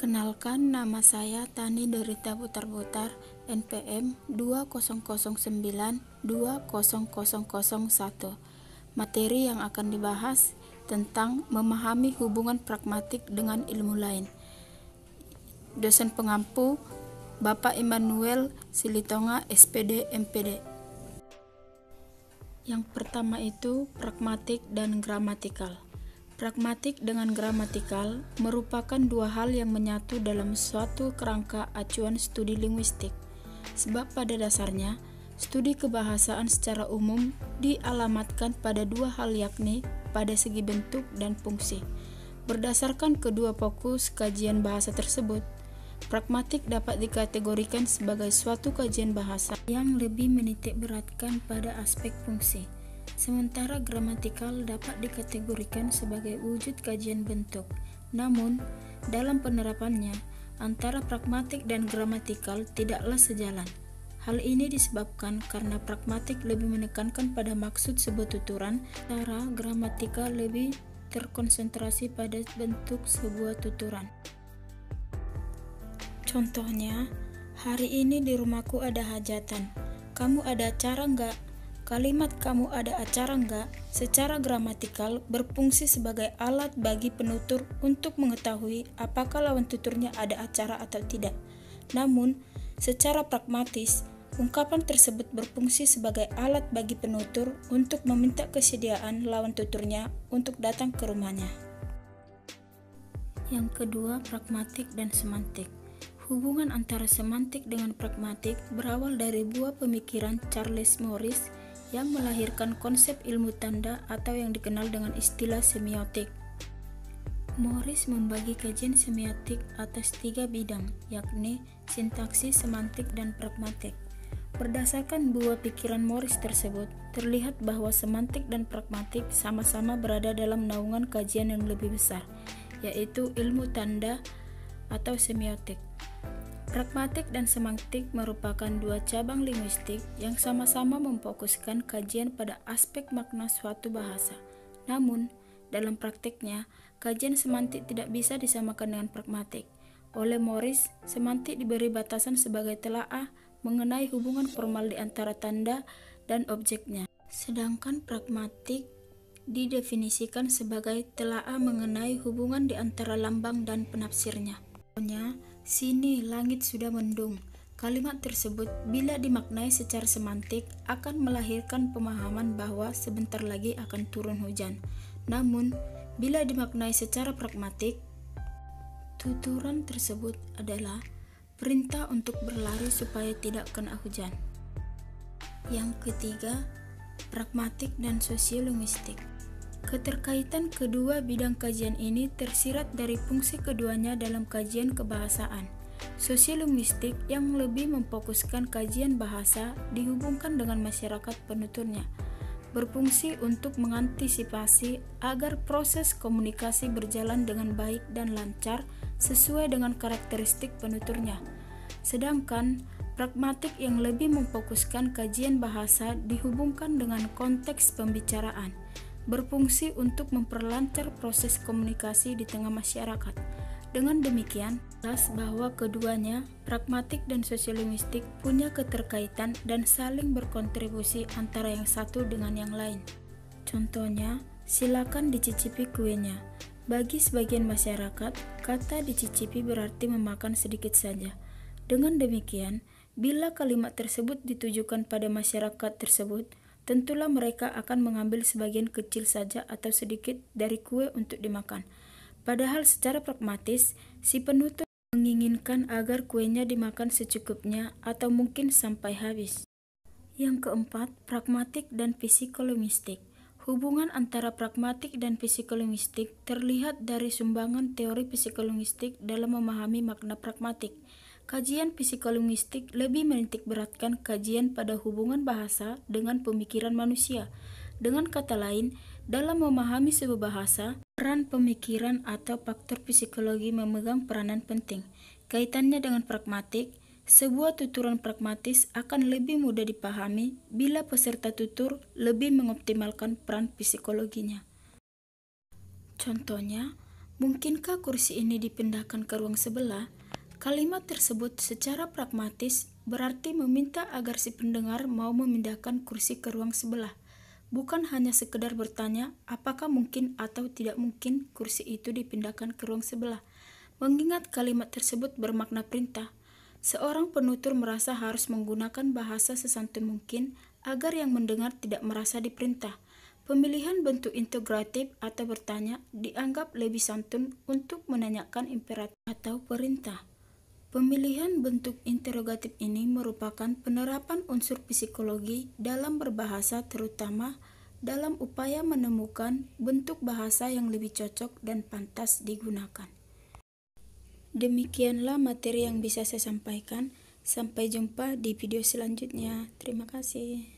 Perkenalkan, nama saya Tani Derita Butar-Butar, NPM 2009-20001. Materi yang akan dibahas tentang memahami hubungan pragmatik dengan ilmu lain. Dosen pengampu Bapak Immanuel Silitonga, SPD, MPD. Yang pertama itu pragmatik dan gramatikal. Pragmatik dengan gramatikal merupakan dua hal yang menyatu dalam suatu kerangka acuan studi linguistik. Sebab pada dasarnya, studi kebahasaan secara umum dialamatkan pada dua hal, yakni pada segi bentuk dan fungsi. Berdasarkan kedua fokus kajian bahasa tersebut, pragmatik dapat dikategorikan sebagai suatu kajian bahasa yang lebih menitik beratkan pada aspek fungsi. Sementara gramatikal dapat dikategorikan sebagai wujud kajian bentuk. Namun, dalam penerapannya, antara pragmatik dan gramatikal tidaklah sejalan. Hal ini disebabkan karena pragmatik lebih menekankan pada maksud sebuah tuturan, sementara gramatikal lebih terkonsentrasi pada bentuk sebuah tuturan. Contohnya, hari ini di rumahku ada hajatan. Kamu ada acara enggak? Kalimat kamu ada acara enggak secara gramatikal berfungsi sebagai alat bagi penutur untuk mengetahui apakah lawan tuturnya ada acara atau tidak. Namun, secara pragmatis, ungkapan tersebut berfungsi sebagai alat bagi penutur untuk meminta kesediaan lawan tuturnya untuk datang ke rumahnya. Yang kedua, pragmatik dan semantik. Hubungan antara semantik dengan pragmatik berawal dari buah pemikiran Charles Morris yang melahirkan konsep ilmu tanda atau yang dikenal dengan istilah semiotik. Morris membagi kajian semiotik atas 3 bidang, yakni sintaksis, semantik, dan pragmatik. Berdasarkan buah pikiran Morris tersebut, terlihat bahwa semantik dan pragmatik sama-sama berada dalam naungan kajian yang lebih besar, yaitu ilmu tanda atau semiotik. Pragmatik dan semantik merupakan dua cabang linguistik yang sama-sama memfokuskan kajian pada aspek makna suatu bahasa. Namun, dalam praktiknya, kajian semantik tidak bisa disamakan dengan pragmatik. Oleh Morris, semantik diberi batasan sebagai telaah mengenai hubungan formal di antara tanda dan objeknya. Sedangkan pragmatik didefinisikan sebagai telaah mengenai hubungan di antara lambang dan penafsirnya. Contohnya, sini langit sudah mendung. Kalimat tersebut bila dimaknai secara semantik akan melahirkan pemahaman bahwa sebentar lagi akan turun hujan. Namun, bila dimaknai secara pragmatik, tuturan tersebut adalah perintah untuk berlari supaya tidak kena hujan. Yang ketiga, pragmatik dan sosiolinguistik. Keterkaitan kedua bidang kajian ini tersirat dari fungsi keduanya dalam kajian kebahasaan. Sosiolinguistik yang lebih memfokuskan kajian bahasa dihubungkan dengan masyarakat penuturnya, berfungsi untuk mengantisipasi agar proses komunikasi berjalan dengan baik dan lancar sesuai dengan karakteristik penuturnya. Sedangkan pragmatik yang lebih memfokuskan kajian bahasa dihubungkan dengan konteks pembicaraan, berfungsi untuk memperlancar proses komunikasi di tengah masyarakat. Dengan demikian, jelas bahwa keduanya, pragmatik dan sosiolinguistik, punya keterkaitan dan saling berkontribusi antara yang satu dengan yang lain. Contohnya, silakan dicicipi kuenya. Bagi sebagian masyarakat, kata dicicipi berarti memakan sedikit saja. Dengan demikian, bila kalimat tersebut ditujukan pada masyarakat tersebut, tentulah mereka akan mengambil sebagian kecil saja atau sedikit dari kue untuk dimakan. Padahal secara pragmatis, si penutur menginginkan agar kuenya dimakan secukupnya atau mungkin sampai habis. Yang keempat, pragmatik dan psikolinguistik. Hubungan antara pragmatik dan psikolinguistik terlihat dari sumbangan teori psikolinguistik dalam memahami makna pragmatik. Kajian psikolinguistik lebih menitik beratkan kajian pada hubungan bahasa dengan pemikiran manusia. Dengan kata lain, dalam memahami sebuah bahasa, peran pemikiran atau faktor psikologi memegang peranan penting. Kaitannya dengan pragmatik, sebuah tuturan pragmatis akan lebih mudah dipahami bila peserta tutur lebih mengoptimalkan peran psikologinya. Contohnya, Mungkinkah kursi ini dipindahkan ke ruang sebelah? Kalimat tersebut secara pragmatis berarti meminta agar si pendengar mau memindahkan kursi ke ruang sebelah, bukan hanya sekedar bertanya apakah mungkin atau tidak mungkin kursi itu dipindahkan ke ruang sebelah. Mengingat kalimat tersebut bermakna perintah, seorang penutur merasa harus menggunakan bahasa sesantun mungkin agar yang mendengar tidak merasa diperintah. Pemilihan bentuk integratif atau bertanya dianggap lebih santun untuk menanyakan imperatif atau perintah. Pemilihan bentuk interogatif ini merupakan penerapan unsur psikologi dalam berbahasa, terutama dalam upaya menemukan bentuk bahasa yang lebih cocok dan pantas digunakan. Demikianlah materi yang bisa saya sampaikan. Sampai jumpa di video selanjutnya. Terima kasih.